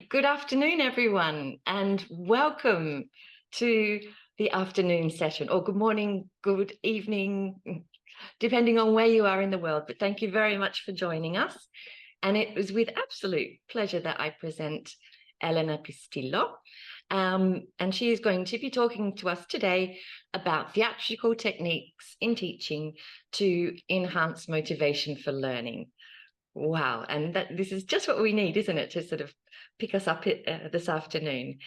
Good afternoon, everyone, and welcome to the afternoon session, or good morning, good evening, depending on where you are in the world. But thank you very much for joining us. And it was with absolute pleasure that I present Elena Pistillo. And she is going to be talking to us today about theatrical techniques in teaching to enhance motivation for learning. Wow, and this is just what we need, isn't it, to sort of pick us up this afternoon.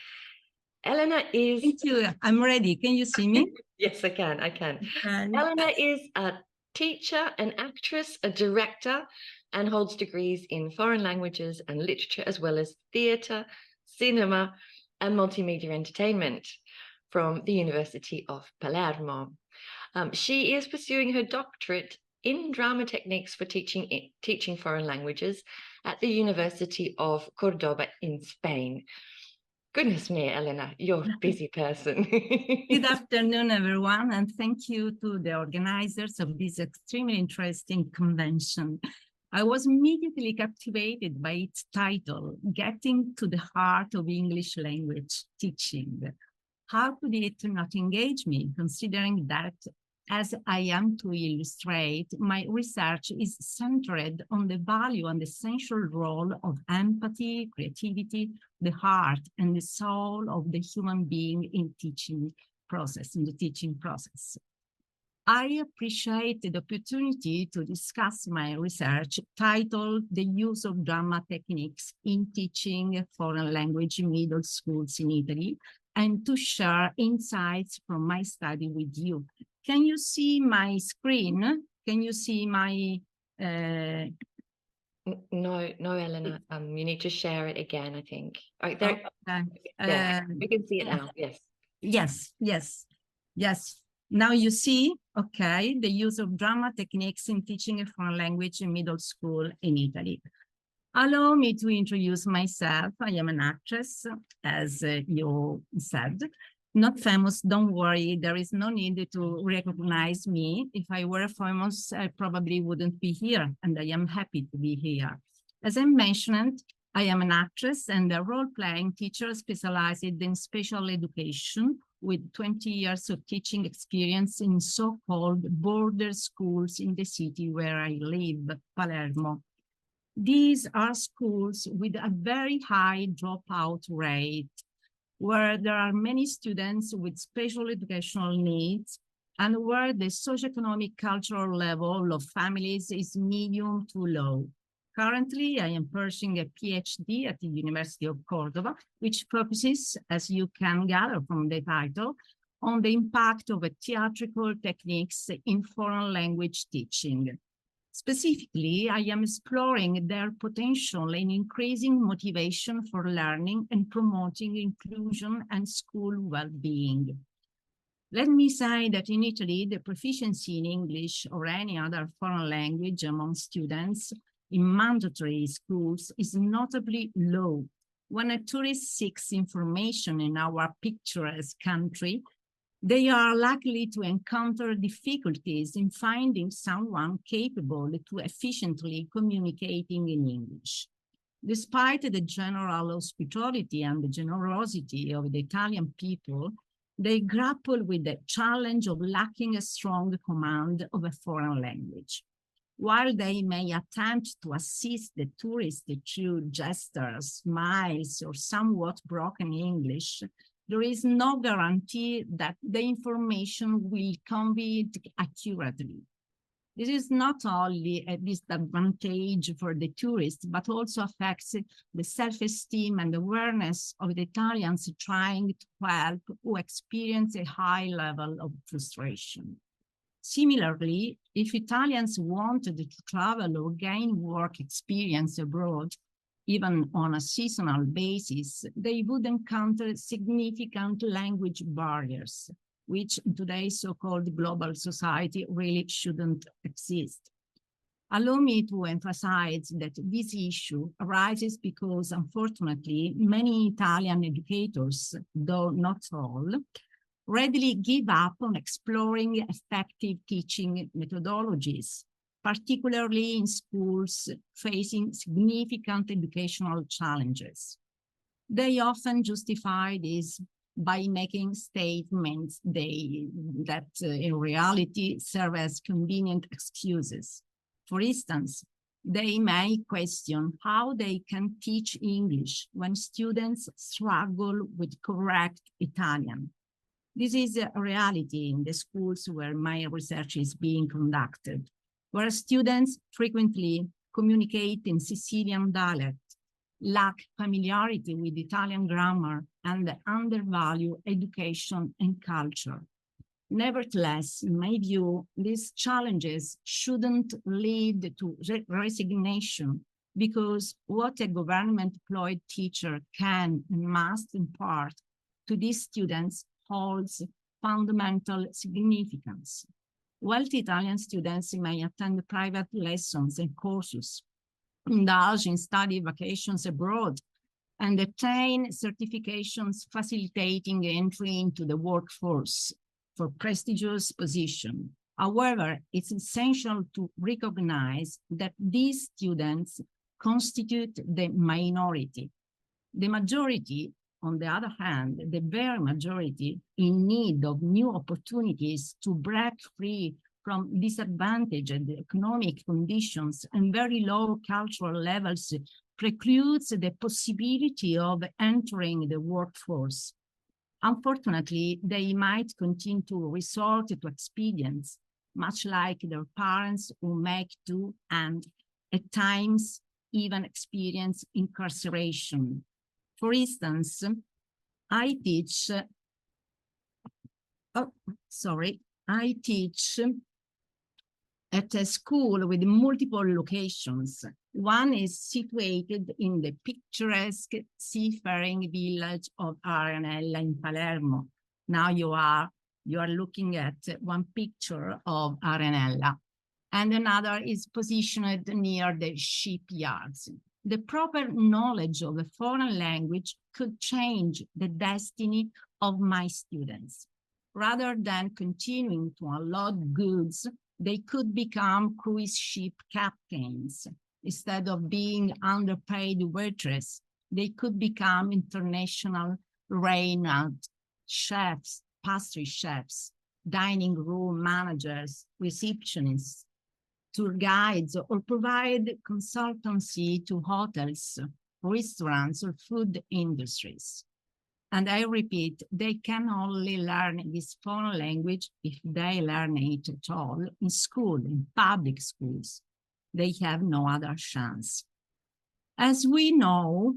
Elena is... Thank you, I'm ready. Can you see me? Yes, I can. Elena is a teacher, an actress, a director, and holds degrees in foreign languages and literature, as well as theatre, cinema, and multimedia entertainment from the University of Palermo. She is pursuing her doctorate in drama techniques for teaching foreign languages at the University of Cordoba in Spain. Goodness me, Elena, you're a busy person. Good afternoon, everyone, and thank you to the organizers of this extremely interesting convention. I was immediately captivated by its title, Getting to the Heart of English Language Teaching. How could it not engage me, considering that, as I am to illustrate, my research is centered on the value and essential role of empathy, creativity, the heart and the soul of the human being in the teaching process. I appreciate the opportunity to discuss my research titled The Use of Drama Techniques in Teaching Foreign Language in Middle Schools in Italy, and to share insights from my study with you. Can you see my screen? Can you see my... No, Elena. You need to share it again, I think. Right there. Okay. Yeah, we can see it now. Yes. Now you see, okay, the use of drama techniques in teaching a foreign language in middle school in Italy. Allow me to introduce myself. I am an actress, as you said. Not famous, don't worry, there is no need to recognize me. If I were famous, I probably wouldn't be here, and I am happy to be here. As I mentioned, I am an actress and a role-playing teacher specialized in special education with 20 years of teaching experience in so-called border schools in the city where I live, Palermo. These are schools with a very high dropout rate, where there are many students with special educational needs and where the socioeconomic cultural level of families is medium to low. Currently, I am pursuing a PhD at the University of Cordoba, which focuses, as you can gather from the title, on the impact of theatrical techniques in foreign language teaching. Specifically, I am exploring their potential in increasing motivation for learning and promoting inclusion and school well-being. Let me say that in Italy, the proficiency in English or any other foreign language among students in mandatory schools is notably low. When a tourist seeks information in our picturesque country, they are likely to encounter difficulties in finding someone capable to efficiently communicating in English. Despite the general hospitality and the generosity of the Italian people, they grapple with the challenge of lacking a strong command of a foreign language. While they may attempt to assist the tourist through gestures, smiles, or somewhat broken English, there is no guarantee that the information will convey accurately. This is not only a disadvantage for the tourists, but also affects the self-esteem and awareness of the Italians trying to help who experience a high level of frustration. Similarly, if Italians wanted to travel or gain work experience abroad, even on a seasonal basis, they would encounter significant language barriers, which in today's so-called global society really shouldn't exist. Allow me to emphasize that this issue arises because, unfortunately, many Italian educators, though not all, readily give up on exploring effective teaching methodologies, particularly in schools facing significant educational challenges. They often justify this by making statements that in reality serve as convenient excuses. For instance, they may question how they can teach English when students struggle with correct Italian. This is a reality in the schools where my research is being conducted, where students frequently communicate in Sicilian dialect, lack familiarity with Italian grammar, and undervalue education and culture. Nevertheless, in my view, these challenges shouldn't lead to resignation, because what a government-employed teacher can and must impart to these students holds fundamental significance. Wealthy Italian students may attend private lessons and courses, indulge in study vacations abroad, and attain certifications facilitating entry into the workforce for prestigious position. However, it's essential to recognize that these students constitute the minority. The majority, on the other hand, the very majority, in need of new opportunities to break free from disadvantaged economic conditions and very low cultural levels, precludes the possibility of entering the workforce. Unfortunately, they might continue to resort to expedients, much like their parents who make do and at times even experience incarceration. For instance, I teach at a school with multiple locations. One is situated in the picturesque seafaring village of Arenella in Palermo. Now you are looking at one picture of Arenella, and another is positioned near the shipyards. The proper knowledge of a foreign language could change the destiny of my students. Rather than continuing to unload goods, they could become cruise ship captains. Instead of being underpaid waitresses, they could become international renowned chefs, pastry chefs, dining room managers, receptionists, tour guides, or provide consultancy to hotels, restaurants, or food industries. And I repeat, they can only learn this foreign language if they learn it at all in school, in public schools. They have no other chance. As we know,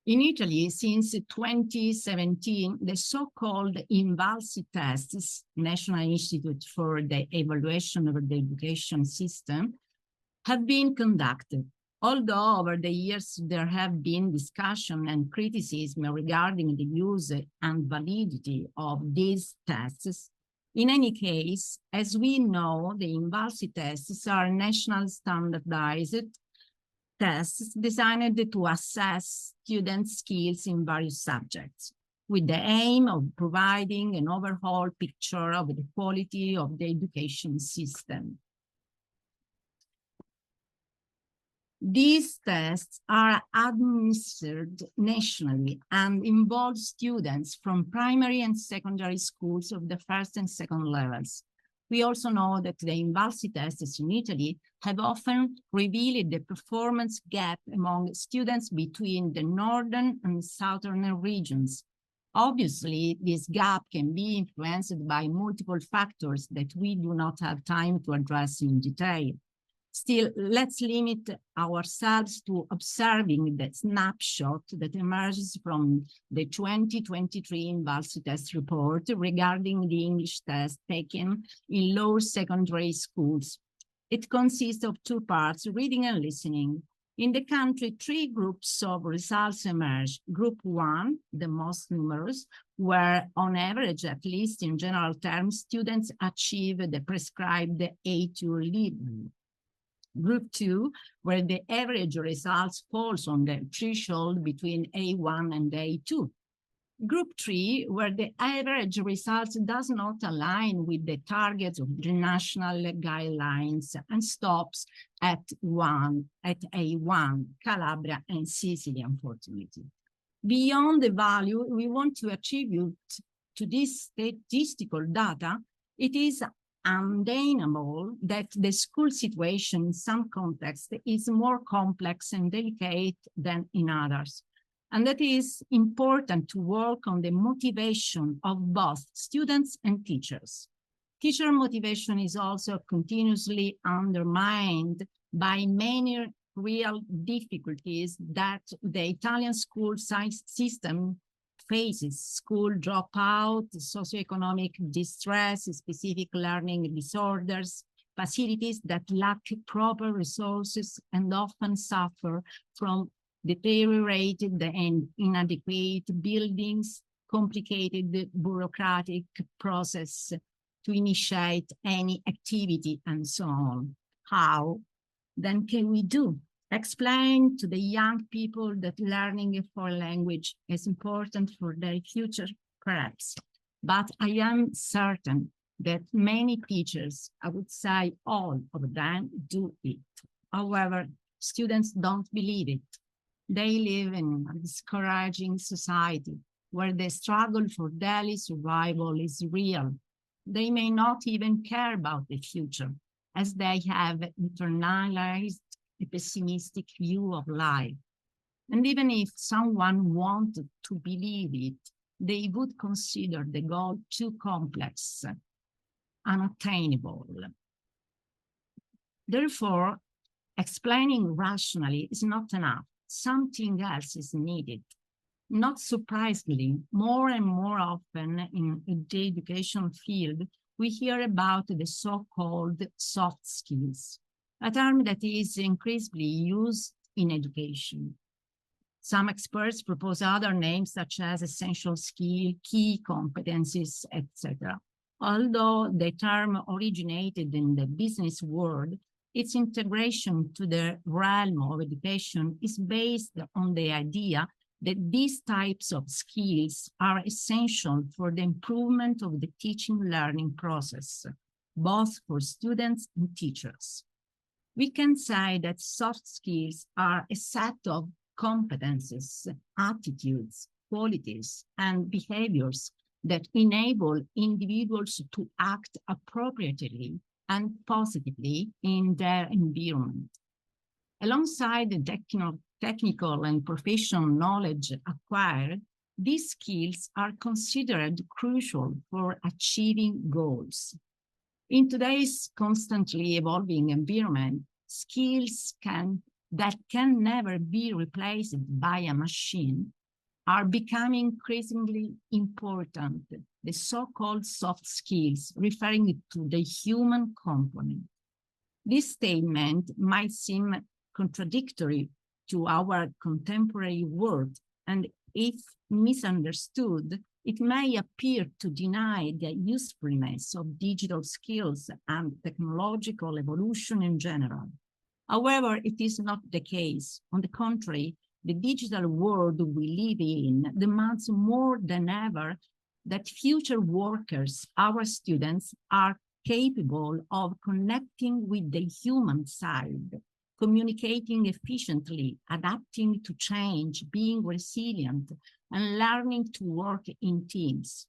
in Italy, since 2017, the so-called INVALSI tests, National Institute for the Evaluation of the Education System, have been conducted. Although over the years there have been discussion and criticism regarding the use and validity of these tests, in any case, as we know, the INVALSI tests are national standardized tests designed to assess students' skills in various subjects, with the aim of providing an overall picture of the quality of the education system. These tests are administered nationally and involve students from primary and secondary schools of the first and second levels. We also know that the INVALSI tests in Italy have often revealed the performance gap among students between the northern and southern regions. Obviously, this gap can be influenced by multiple factors that we do not have time to address in detail. Still, let's limit ourselves to observing the snapshot that emerges from the 2023 INVALSI test report regarding the English test taken in lower secondary schools. It consists of two parts, reading and listening. In the country, three groups of results emerged. Group 1, the most numerous, where on average, at least in general terms, students achieve the prescribed A2 level. Group 2, where the average results falls on the threshold between A1 and A2. Group 3, where the average results does not align with the targets of the national guidelines and stops at A1, Calabria and Sicily, unfortunately. Beyond the value we want to attribute to this statistical data, it is undeniable that the school situation in some contexts is more complex and delicate than in others. And that is important to work on the motivation of both students and teachers. Teacher motivation is also continuously undermined by many real difficulties that the Italian school system faces: school dropout, socioeconomic distress, specific learning disorders, facilities that lack proper resources and often suffer from deteriorated and inadequate buildings, complicated bureaucratic process to initiate any activity, and so on. How then can we do? Explain to the young people that learning a foreign language is important for their future, perhaps. But I am certain that many teachers, I would say all of them, do it. However, students don't believe it. They live in a discouraging society where the struggle for daily survival is real. They may not even care about the future, as they have internalized a pessimistic view of life. And even if someone wanted to believe it, they would consider the goal too complex, unattainable. Therefore, explaining rationally is not enough. Something else is needed. Not surprisingly, more and more often in the education field, we hear about the so-called soft skills, a term that is increasingly used in education. Some experts propose other names such as essential skill, key competencies, etc. Although the term originated in the business world, its integration to the realm of education is based on the idea that these types of skills are essential for the improvement of the teaching-learning process, both for students and teachers. We can say that soft skills are a set of competences, attitudes, qualities, and behaviors that enable individuals to act appropriately and positively in their environment. Alongside the technical and professional knowledge acquired, these skills are considered crucial for achieving goals. In today's constantly evolving environment, skills that can never be replaced by a machine are becoming increasingly important, the so-called soft skills, referring to the human component. This statement might seem contradictory to our contemporary world, and if misunderstood, it may appear to deny the usefulness of digital skills and technological evolution in general. However, it is not the case. On the contrary, the digital world we live in demands more than ever that future workers, our students, are capable of connecting with the human side, communicating efficiently, adapting to change, being resilient, and learning to work in teams.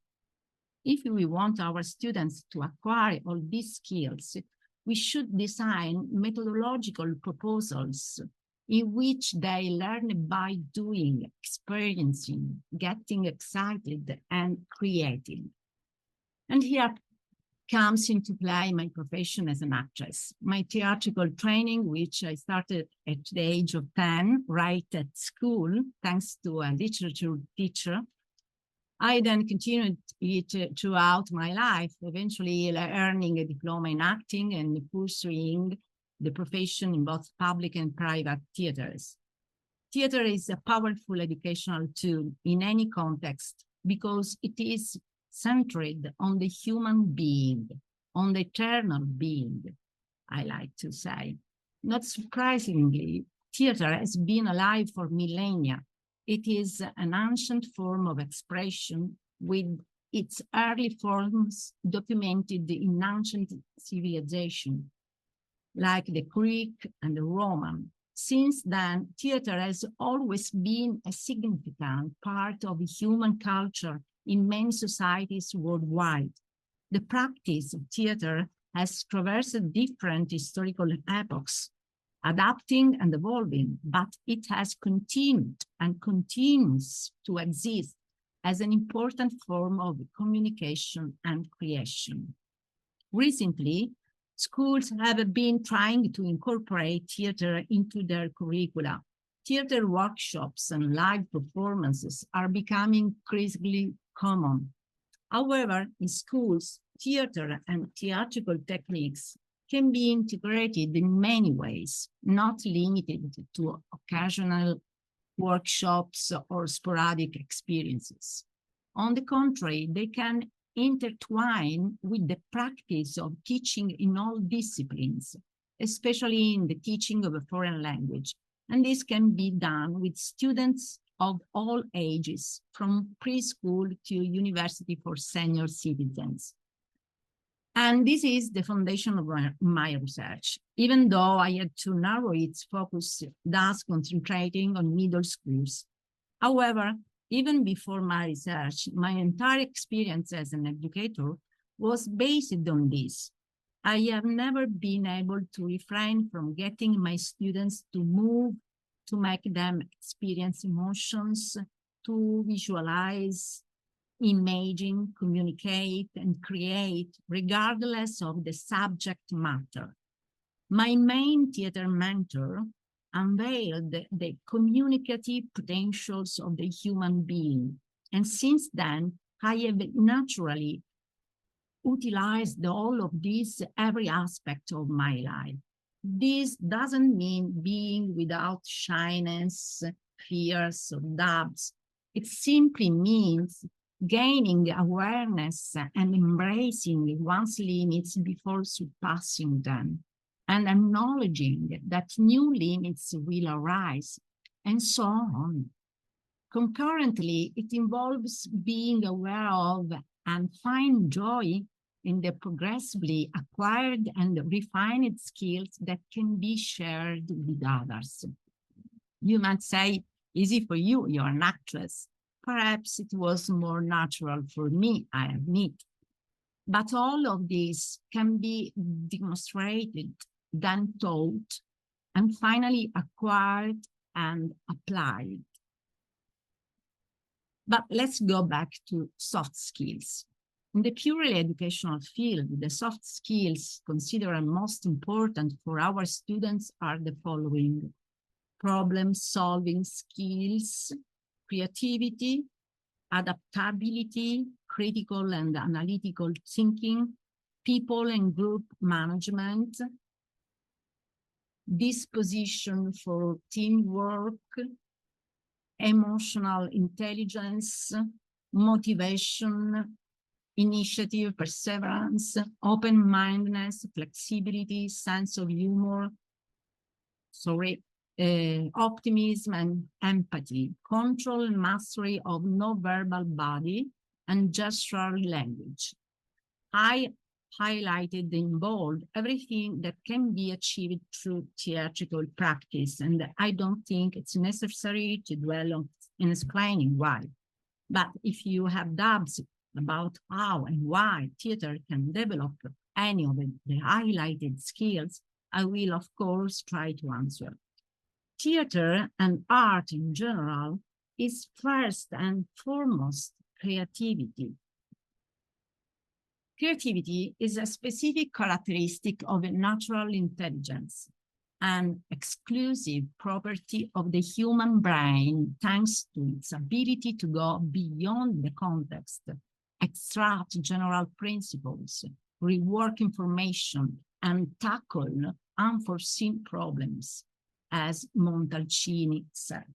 If we want our students to acquire all these skills, we should design methodological proposals in which they learn by doing, experiencing, getting excited, and creating. And here comes into play my profession as an actress. My theatrical training, which I started at the age of 10, right at school, thanks to a literature teacher. I then continued it throughout my life, eventually earning a diploma in acting and pursuing the profession in both public and private theaters. Theater is a powerful educational tool in any context because it is centered on the human being, on the eternal being, I like to say. Not surprisingly, theater has been alive for millennia. It is an ancient form of expression with its early forms documented in ancient civilization, like the Greek and the Roman. Since then, theater has always been a significant part of human culture in many societies worldwide. The practice of theater has traversed different historical epochs, adapting and evolving, but it has continued and continues to exist as an important form of communication and creation. Recently, schools have been trying to incorporate theater into their curricula. Theater workshops and live performances are becoming increasingly common. However, in schools, theater and theatrical techniques can be integrated in many ways, not limited to occasional workshops or sporadic experiences. On the contrary, they can intertwine with the practice of teaching in all disciplines, especially in the teaching of a foreign language. And this can be done with students of all ages, from preschool to university for senior citizens. And this is the foundation of my research, even though I had to narrow its focus, thus concentrating on middle schools. However, even before my research, my entire experience as an educator was based on this. I have never been able to refrain from getting my students to move, to make them experience emotions, to visualize, imagine, communicate, and create, regardless of the subject matter. My main theater mentor unveiled the communicative potentials of the human being. And since then, I have naturally utilized all of this every aspect of my life. This doesn't mean being without shyness, fears, or doubts. It simply means gaining awareness and embracing one's limits before surpassing them, and acknowledging that new limits will arise, and so on. Concurrently, it involves being aware of and find joy in the progressively acquired and refined skills that can be shared with others. You might say, easy for you, you're an actress. Perhaps it was more natural for me, I admit. But all of this can be demonstrated, then taught, and finally acquired and applied. But let's go back to soft skills. In the purely educational field, the soft skills considered most important for our students are the following: problem-solving skills, creativity, adaptability, critical and analytical thinking, people and group management, disposition for teamwork, emotional intelligence, motivation, initiative, perseverance, open-mindedness, flexibility, sense of humor, optimism and empathy, control and mastery of non-verbal body and gestural language. I highlighted in bold everything that can be achieved through theatrical practice, and I don't think it's necessary to dwell on in explaining why. But if you have doubts about how and why theater can develop any of the highlighted skills, I will, of course, try to answer. Theater and art in general is first and foremost creativity. Creativity is a specific characteristic of a natural intelligence, an exclusive property of the human brain, thanks to its ability to go beyond the context, extract general principles, rework information, and tackle unforeseen problems, as Montalcini said.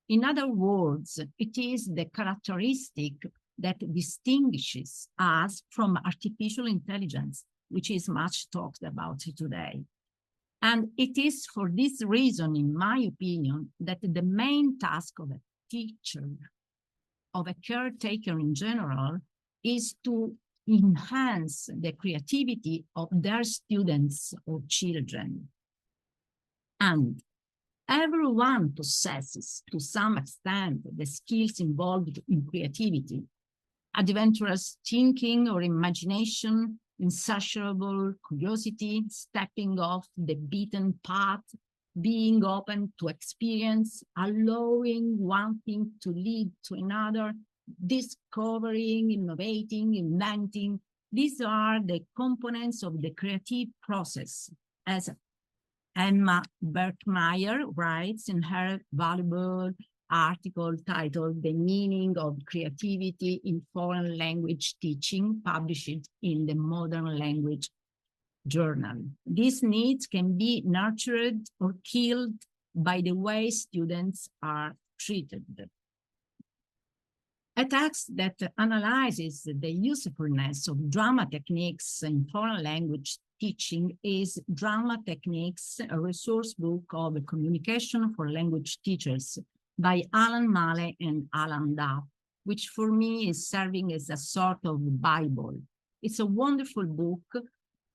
In other words, it is the characteristic that distinguishes us from artificial intelligence, which is much talked about today. And it is for this reason, in my opinion, that the main task of a teacher, of a caretaker in general, is to enhance the creativity of their students or children. And everyone possesses, to some extent, the skills involved in creativity, adventurous thinking or imagination, insatiable curiosity, stepping off the beaten path, being open to experience, allowing one thing to lead to another, discovering, innovating, inventing. These are the components of the creative process, as Emma Berkmeyer writes in her valuable article titled The Meaning of Creativity in Foreign Language Teaching, published in the Modern Language Journal. These needs can be nurtured or killed by the way students are treated. A text that analyzes the usefulness of drama techniques in foreign language teaching is Drama Techniques, a resource book of communication for language teachers by Alan Malley and Alan Duff, which for me is serving as a sort of Bible. It's a wonderful book,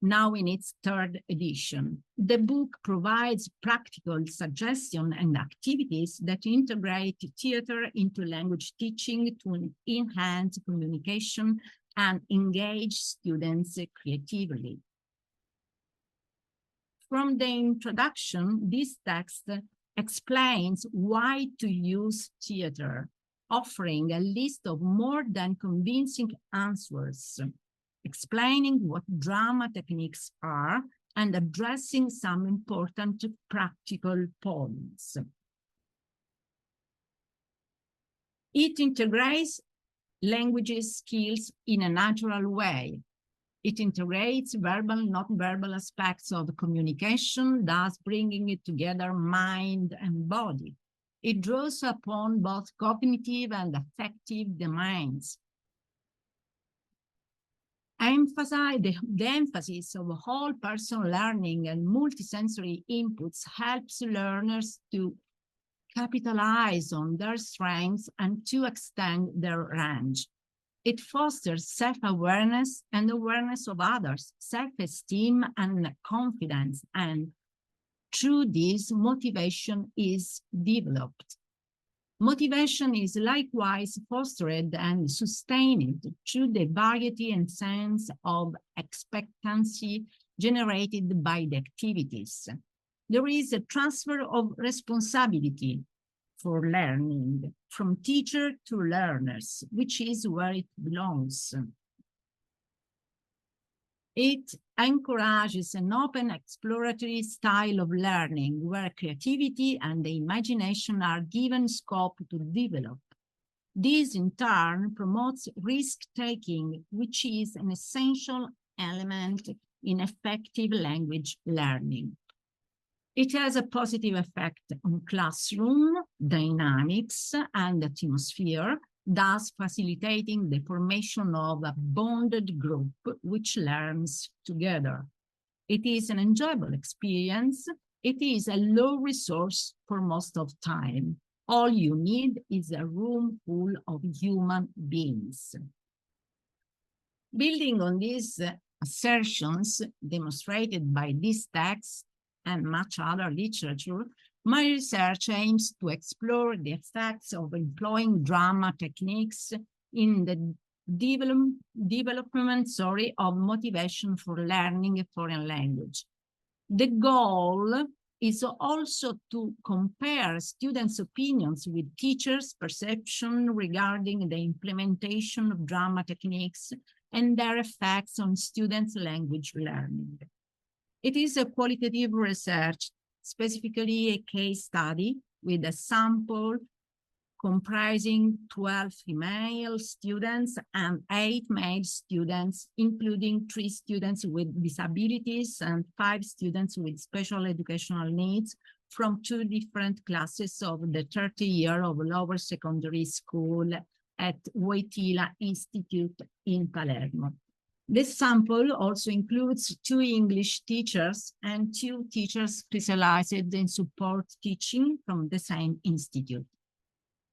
now in its third edition. The book provides practical suggestions and activities that integrate theater into language teaching to enhance communication and engage students creatively. From the introduction, this text explains why to use theater, offering a list of more than convincing answers, explaining what drama techniques are, and addressing some important practical points. It integrates language skills in a natural way. It integrates verbal, not verbal aspects of communication, thus bringing it together mind and body. It draws upon both cognitive and affective domains. The emphasis of whole person learning and multisensory inputs helps learners to capitalize on their strengths and to extend their range. It fosters self-awareness and awareness of others, self-esteem and confidence, and through this, motivation is developed. Motivation is likewise fostered and sustained through the variety and sense of expectancy generated by the activities. There is a transfer of responsibility for learning from teacher to learners, which is where it belongs. It encourages an open exploratory style of learning where creativity and the imagination are given scope to develop. This in turn promotes risk-taking, which is an essential element in effective language learning. It has a positive effect on classroom dynamics and atmosphere, thus facilitating the formation of a bonded group which learns together. It is an enjoyable experience. It is a low resource for most of time. All you need is a room full of human beings. Building on these assertions demonstrated by this text and much other literature, my research aims to explore the effects of employing drama techniques in the development of motivation for learning a foreign language. The goal is also to compare students' opinions with teachers' perception regarding the implementation of drama techniques and their effects on students' language learning. It is a qualitative research, specifically a case study with a sample comprising 12 female students and 8 male students, including 3 students with disabilities and 5 students with special educational needs from 2 different classes of the 30 year of lower secondary school at Wojtyla Institute in Palermo. This sample also includes 2 English teachers and 2 teachers specialized in support teaching from the same institute.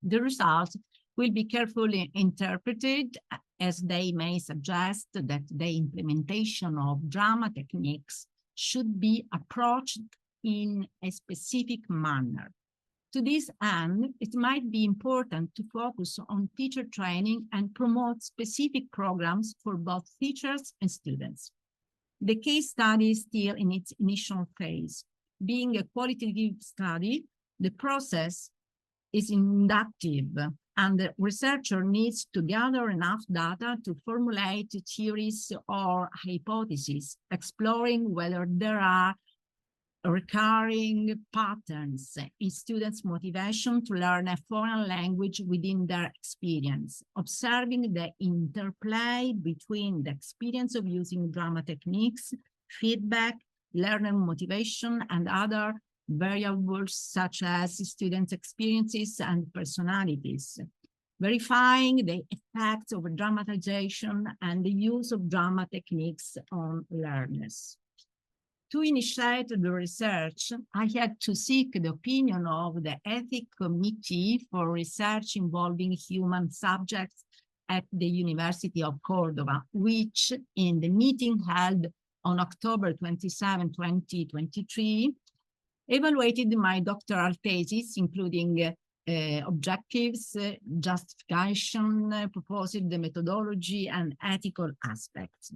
The results will be carefully interpreted as they may suggest that the implementation of drama techniques should be approached in a specific manner. To this end, it might be important to focus on teacher training and promote specific programs for both teachers and students. The case study is still in its initial phase. Being a qualitative study, the process is inductive, and the researcher needs to gather enough data to formulate theories or hypotheses, exploring whether there are recurring patterns in students' motivation to learn a foreign language within their experience, observing the interplay between the experience of using drama techniques, feedback, learner motivation, and other variables such as students' experiences and personalities, verifying the effects of dramatization and the use of drama techniques on learners. To initiate the research, I had to seek the opinion of the Ethics Committee for Research Involving Human Subjects at the University of Cordova, which in the meeting held on October 27, 2023, evaluated my doctoral thesis, including objectives, justification, proposed the methodology, and ethical aspects.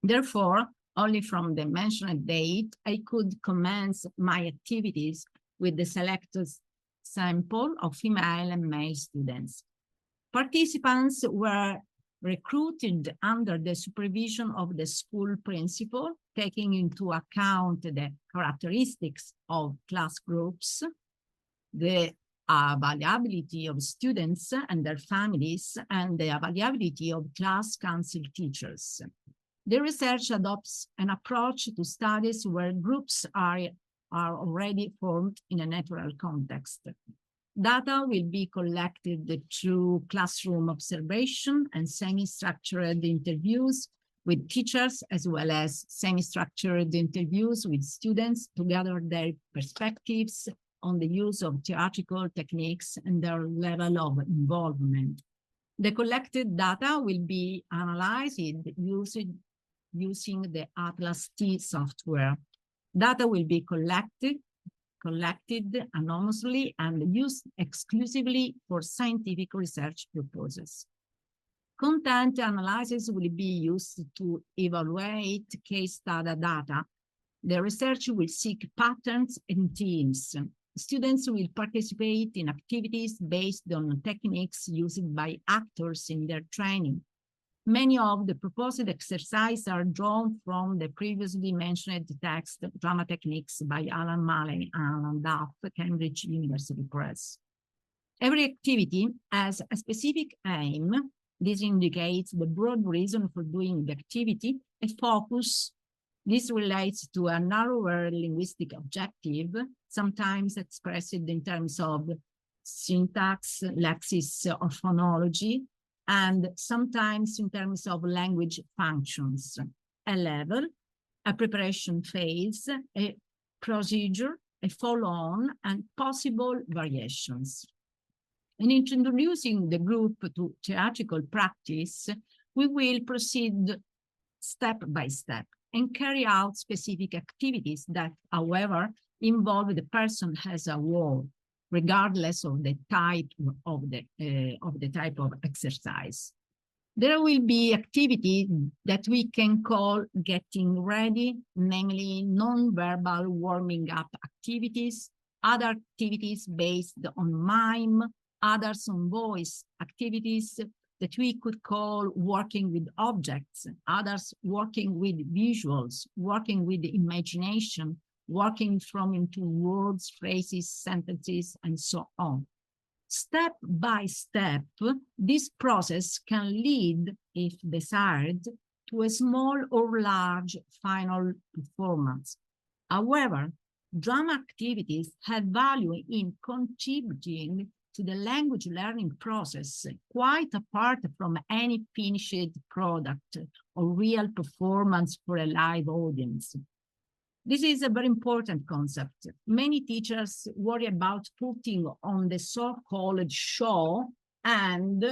Therefore, only from the mentioned date, I could commence my activities with the selected sample of female and male students. Participants were recruited under the supervision of the school principal, taking into account the characteristics of class groups, the availability of students and their families, and the availability of class council teachers. The research adopts an approach to studies where groups are already formed in a natural context. Data will be collected through classroom observation and semi-structured interviews with teachers, as well as semi-structured interviews with students to gather their perspectives on the use of theatrical techniques and their level of involvement. The collected data will be analyzed using the Atlas T software. Data will be collected anonymously and used exclusively for scientific research purposes. Content analysis will be used to evaluate case data. The research will seek patterns and themes. Students will participate in activities based on techniques used by actors in their training. Many of the proposed exercises are drawn from the previously mentioned text, Drama Techniques by Alan Malley and Alan Duff, Cambridge University Press. Every activity has a specific aim. This indicates the broad reason for doing the activity, a focus. This relates to a narrower linguistic objective, sometimes expressed in terms of syntax, lexis, or phonology, and sometimes in terms of language functions, a level, a preparation phase, a procedure, a follow-on, and possible variations. In introducing the group to theatrical practice, we will proceed step by step and carry out specific activities that, however, involve the person as a whole, regardless of the type of exercise. There will be activity that we can call getting ready, namely non-verbal warming up activities, other activities based on mime, others on voice activities that we could call working with objects, others working with visuals, working with imagination, working from into words, phrases, sentences, and so on. Step by step, this process can lead, if desired, to a small or large final performance. However, drama activities have value in contributing to the language learning process, quite apart from any finished product or real performance for a live audience. This is a very important concept. Many teachers worry about putting on the so-called show, and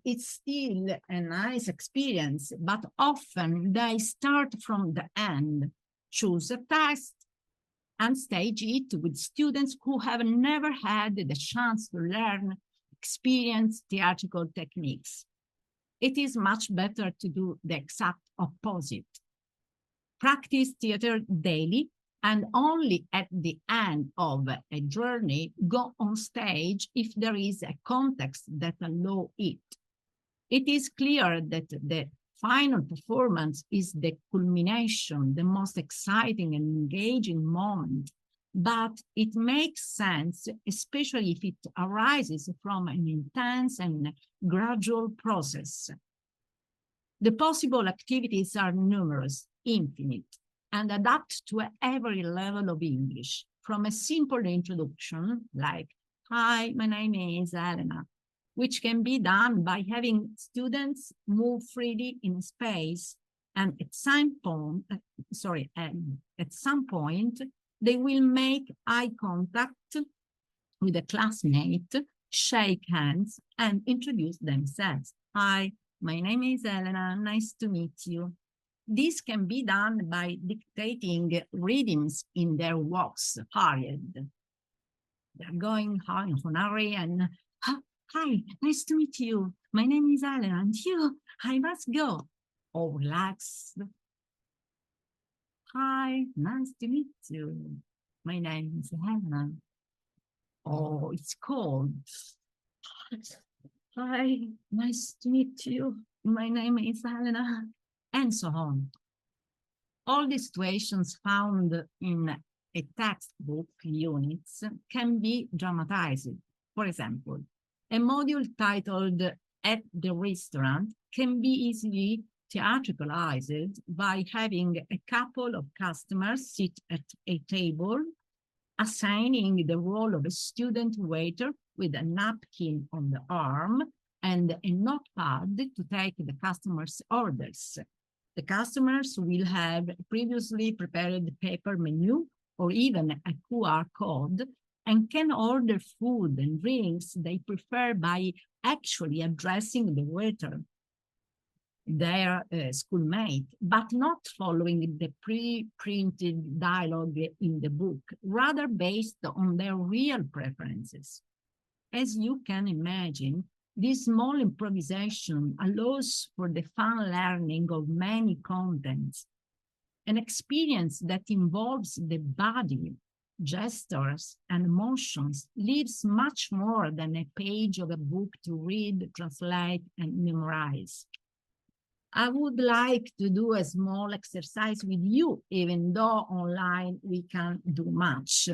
it's still a nice experience, but often they start from the end, choose a task, and stage it with students who have never had the chance to learn, experience theatrical techniques. It is much better to do the exact opposite. Practice theater daily, and only at the end of a journey go on stage if there is a context that allows it. It is clear that the final performance is the culmination, the most exciting and engaging moment, but it makes sense, especially if it arises from an intense and gradual process. The possible activities are numerous, infinite, and adapt to every level of English, from a simple introduction like, "Hi, my name is Elena," which can be done by having students move freely in space, and at some point, they will make eye contact with a classmate, shake hands, and introduce themselves. "Hi, my name is Elena, nice to meet you." This can be done by dictating rhythms in their walks, hurried. They're going on hurry and, "Hi, nice to meet you. My name is Elena, and you, I must go." Or relaxed. "Hi, nice to meet you. My name is Elena." Oh, it's cold. "Hi, nice to meet you. My name is Elena," and so on. All the situations found in a textbook units can be dramatized. For example, a module titled "At the Restaurant" can be easily theatricalized by having a couple of customers sit at a table, assigning the role of a student waiter with a napkin on the arm and a notepad to take the customer's orders. The customers will have previously prepared paper menu or even a QR code, and can order food and drinks they prefer by actually addressing the waiter, their schoolmate, but not following the pre-printed dialogue in the book, rather based on their real preferences. As you can imagine, this small improvisation allows for the fun learning of many contents, an experience that involves the body, gestures, and emotions leaves much more than a page of a book to read, translate, and memorize. I would like to do a small exercise with you, even though online we can't do much.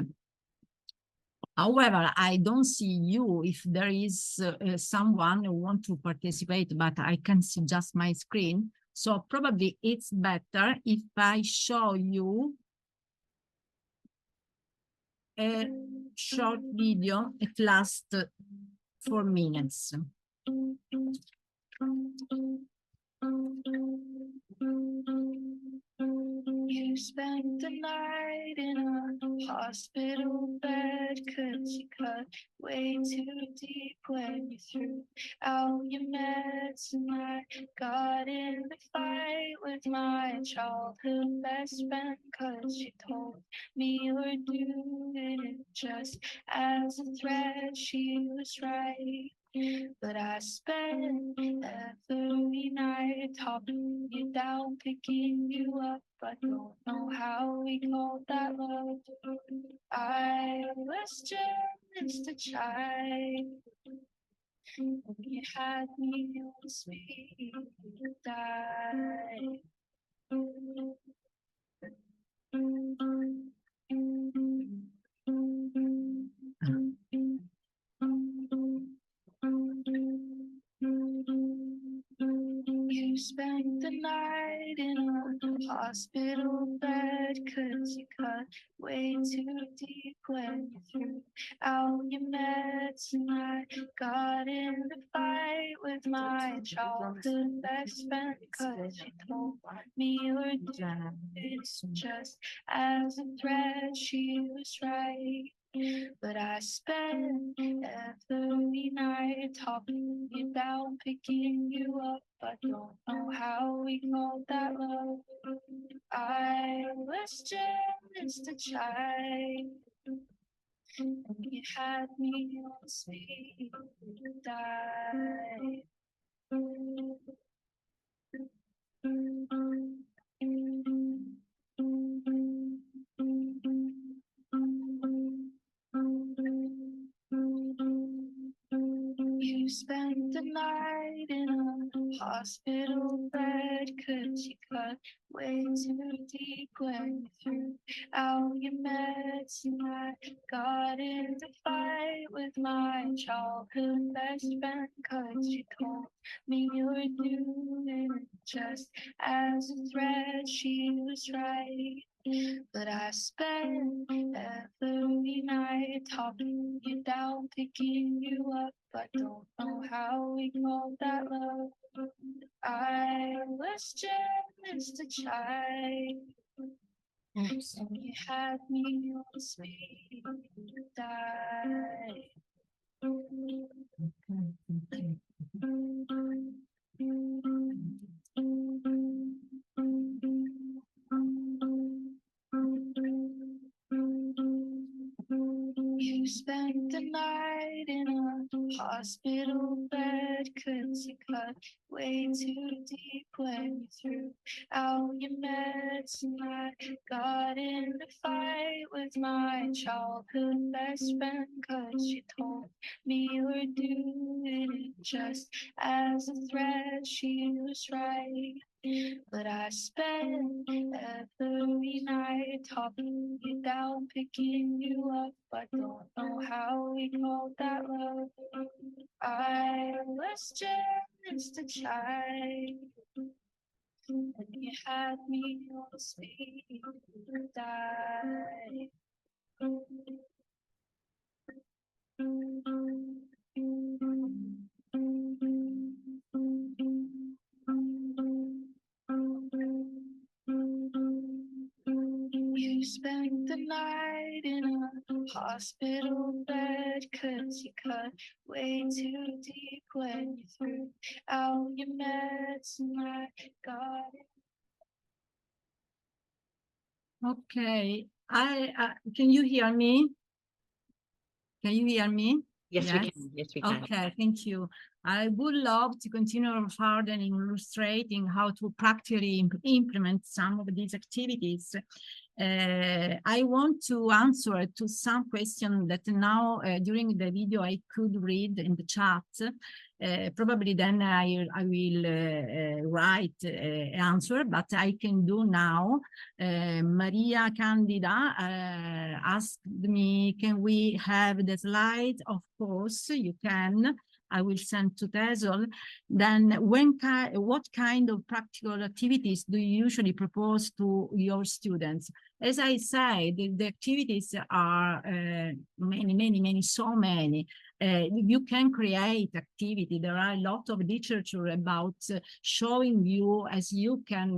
However, I don't see you if there is someone who wants to participate, but I can see just my screen. So probably it's better if I show you a short video. It lasts 4 minutes. You spent the night in a hospital bed 'cause you cut way too deep when you threw out your meds, and I got in a fight with my childhood best friend 'cause she told me you were doing it just as a threat. She was right. But I spent every night talking you down, picking you up. I don't know how we called that love. I was just a child. You had me on speed dial. You spent the night in a hospital bed 'cause you cut way too deep when you threw out your meds, and I got in a fight with my childhood best friend, cause she told me you were doing it just as a threat. She was right. But I spent every night talking you down, picking you up. I don't know how we called that love. I was just a child. You had me on speed dial. You spent the night in a hospital bed, 'cause you cut way too deep when you threw out your meds. And I got in a fight with my childhood best friend, 'cause she told me you were doing it just as a threat. She was right. But I spent every night talking you down, picking you up. I don't know how we called that love. I was just a child. Oops. And you had me on speed dial. Okay, thank you. You spent the night in a hospital bed, 'cause you cut way too deep when you threw out your meds. And I got in a fight with my childhood best friend, 'cause she told me you were doing it just as a threat. She was right. But I spent every night talking you down, picking you up. I don't know how we called that love. I was just a child. And you had me on speed dial. You spent the night in a hospital bed, 'cause you cut way too deep when you threw out your meds. And I got it. Okay, can you hear me? Can you hear me? Yes, we can. Yes, we can. Okay, thank you. I would love to continue further in illustrating how to practically implement some of these activities. I want to answer to some questions that now during the video I could read in the chat. Probably then I will write answer, but I can do now. Maria Candida asked me, can we have the slide? Of course, you can. I will send to Tesol. Then what kind of practical activities do you usually propose to your students? As I said, the activities are many, so many. You can create activity. There are a lot of literature about showing you as you can,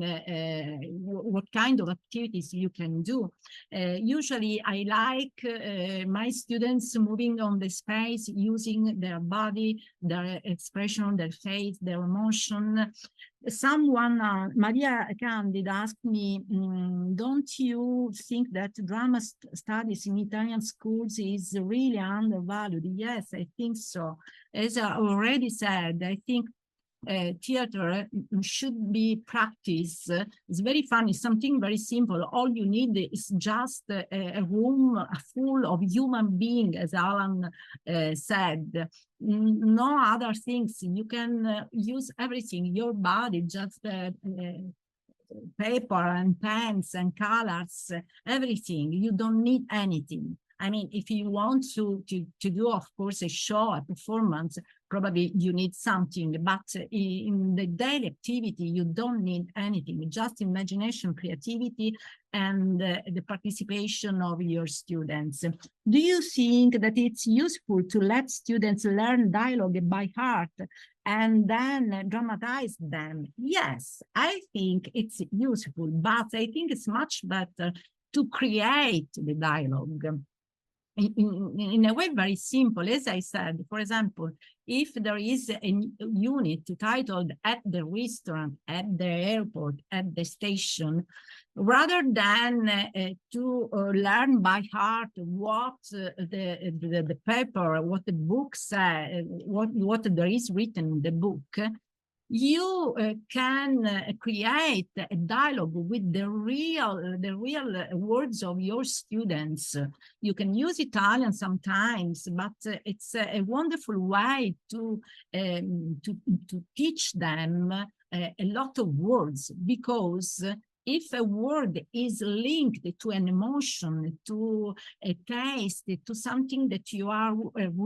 what kind of activities you can do. Usually I like my students moving on the space, using their body, their expression, their face, their emotion. Someone, Maria Candida asked me, don't you think that drama studies in Italian schools is really undervalued? Yes, I think so. As I already said, I think theater should be practiced. It's very funny, something very simple. All you need is just a room full of human beings, as Alan said. No other things. You can use everything, your body, just paper and pens and colors, everything. You don't need anything. I mean, if you want to do, of course, a show, a performance, probably you need something, but in the daily activity, you don't need anything, just imagination, creativity, and the participation of your students. Do you think that it's useful to let students learn dialogue by heart and then dramatize them? Yes, I think it's useful, but I think it's much better to create the dialogue in a way very simple. As I said, for example, if there is a unit titled "At the Restaurant, at the Airport, at the Station," rather than to learn by heart what the paper, what the book says, what there is written in the book, you can create a dialogue with the real words of your students. You can use Italian sometimes, but it's a wonderful way to teach them a lot of words, because if a word is linked to an emotion, to a taste, to something that you are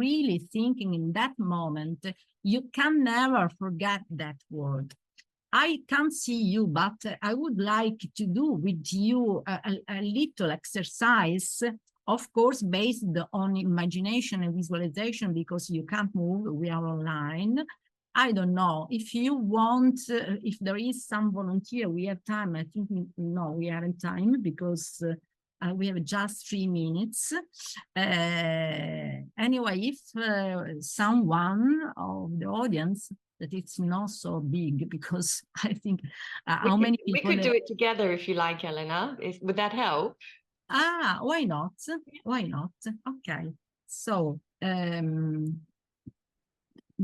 really thinking in that moment, you can never forget that word. I can't see you, but I would like to do with you a little exercise, of course, based on imagination and visualization, because you can't move, we are online. I don't know if you want, if there is some volunteer, we have time. I think, no, we are in time because we have just 3 minutes. Anyway, if someone of the audience, that it's not so big, because I think how many people... We could do it together if you like, Elena. Would that help? Ah, why not? Why not? Okay. So,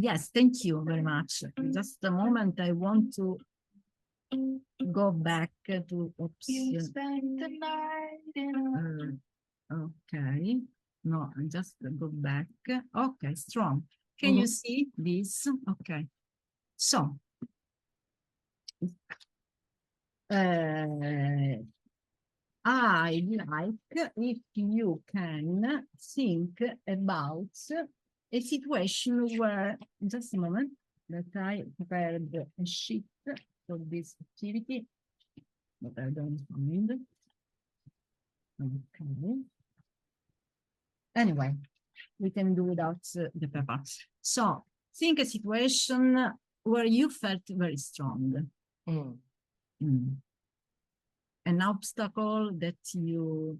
yes, thank you very much. Just a moment, I want to go back to, oops. You spend the night in Okay, no, I just go back. Okay, strong. Can you see this? Okay, so I like if you can think about a situation where, just a moment, that I prepared a sheet for this activity, but I don't find it. Okay. Anyway, we can do without the paper. So think a situation where you felt very strong. An obstacle that you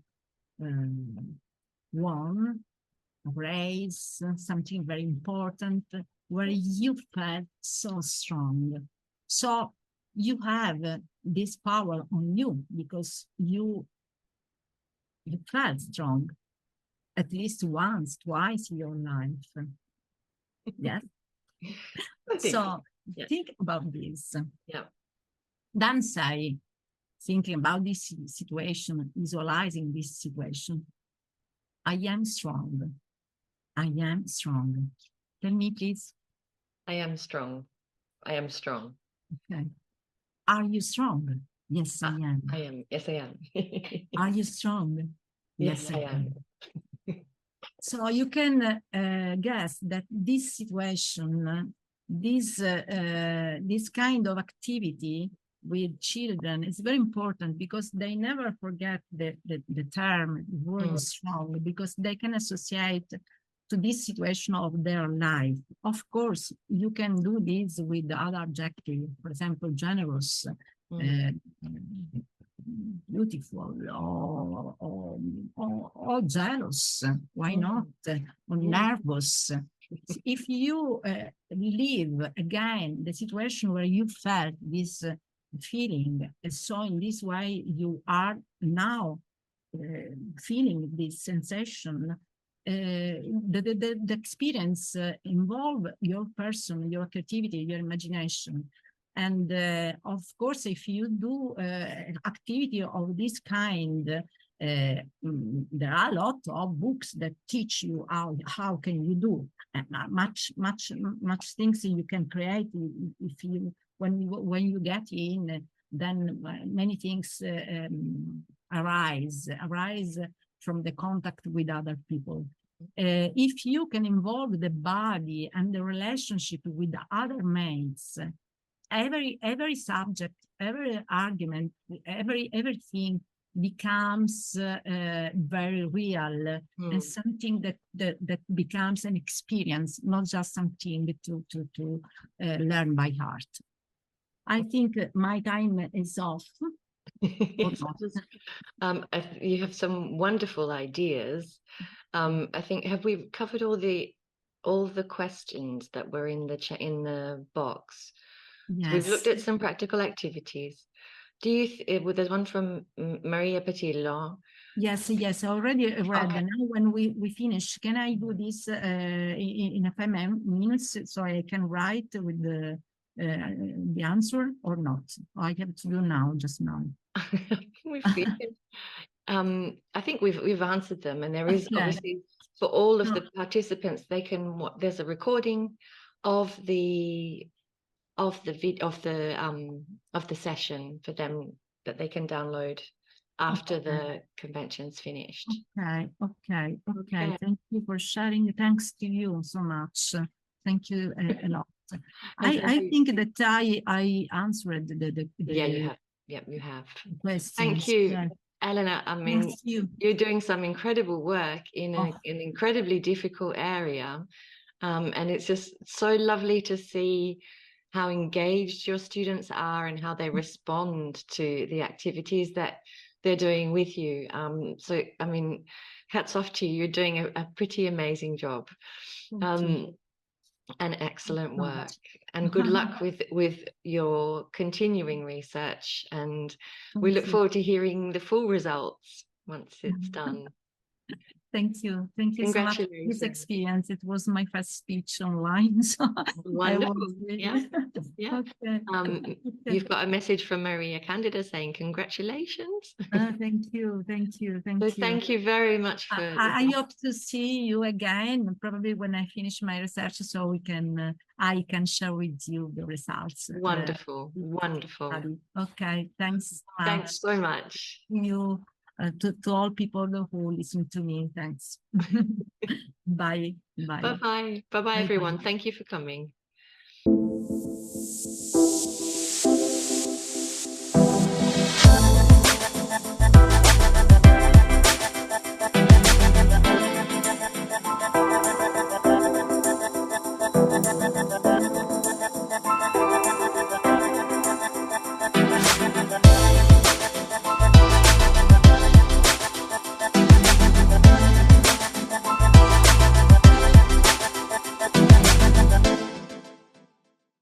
won, a race, something very important, where you felt so strong. So you have this power on you because you felt strong at least once, twice in your life. Yes. So yes. Think about this. Yeah. Then say, thinking about this situation, visualizing this situation, I am strong. I am strong. Tell me, please. I am strong. I am strong. Okay. Are you strong? Yes, I am. I am. Yes, I am. Are you strong? Yes, I am. So you can guess that this situation, this kind of activity with children is very important, because they never forget the term, the word strong, because they can associate to this situation of their life. Of course, you can do this with the other adjective, for example, generous, beautiful, or jealous, why not, or nervous. If you live again the situation where you felt this feeling, so in this way you are now feeling this sensation, the experience involve your person, your creativity, your imagination. And of course, if you do activity of this kind, there are a lot of books that teach you how can you do much things you can create if you when you get in, then many things arise from the contact with other people. If you can involve the body and the relationship with the other mates, every subject, every argument, everything becomes very real and something that becomes an experience, not just something to learn by heart. I think my time is off. You have some wonderful ideas. I think, have we covered all the questions that were in the box? Yes. So we've looked at some practical activities. Do you well, there's one from Maria Patillo. Yes, I already read. Okay. Now when we finish, can I do this in a 5 minutes so I can write with the answer or not? I have to do now, just now. I think we've answered them, and there is obviously for all of the participants, they can there's a recording of the session for them that they can download after the convention's finished. Okay. Thank you for sharing. Thanks to you so much. Thank you a lot. I think that I answered the yeah, you have. Yep, you have. Questions. Thank you, Elena. I mean, you're doing some incredible work in an incredibly difficult area, and it's just so lovely to see how engaged your students are and how they respond to the activities that they're doing with you. So, I mean, hats off to you. You're doing a pretty amazing job. And excellent work, and good luck with your continuing research, and we look forward to hearing the full results once it's done. Thank you so much for this experience. It was my first speech online, so wonderful. Yeah. Okay. You've got a message from Maria Candida saying congratulations. Thank you. Thank you very much for. I hope to see you again, probably when I finish my research, so I can share with you the results. Wonderful. Okay, thanks so much. Thanks so much. You. To all people who listen to me, thanks. Bye, everyone. Thank you for coming.